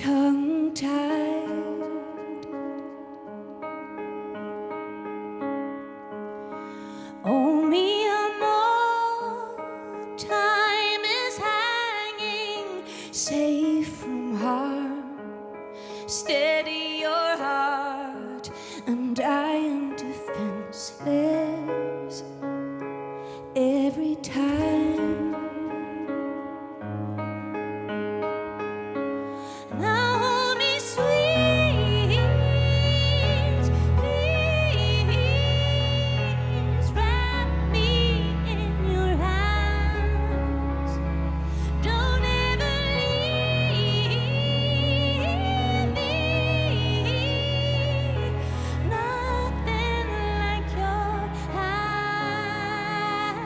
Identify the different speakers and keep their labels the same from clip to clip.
Speaker 1: tongue-tied. Only a more time is hanging, safe from harm. Steady your heart, and I am defenseless every time. Now hold me sweet, please wrap me in your hands. Don't ever leave me. Nothing like your hands.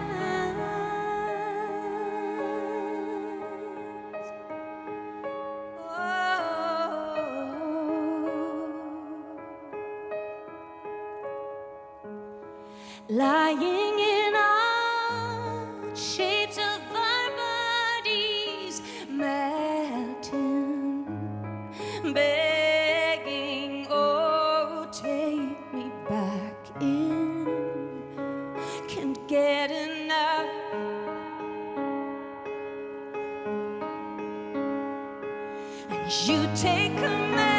Speaker 1: Lying in odd shapes of our bodies, melting, begging, oh, take me back in. Can't get enough. And you take command.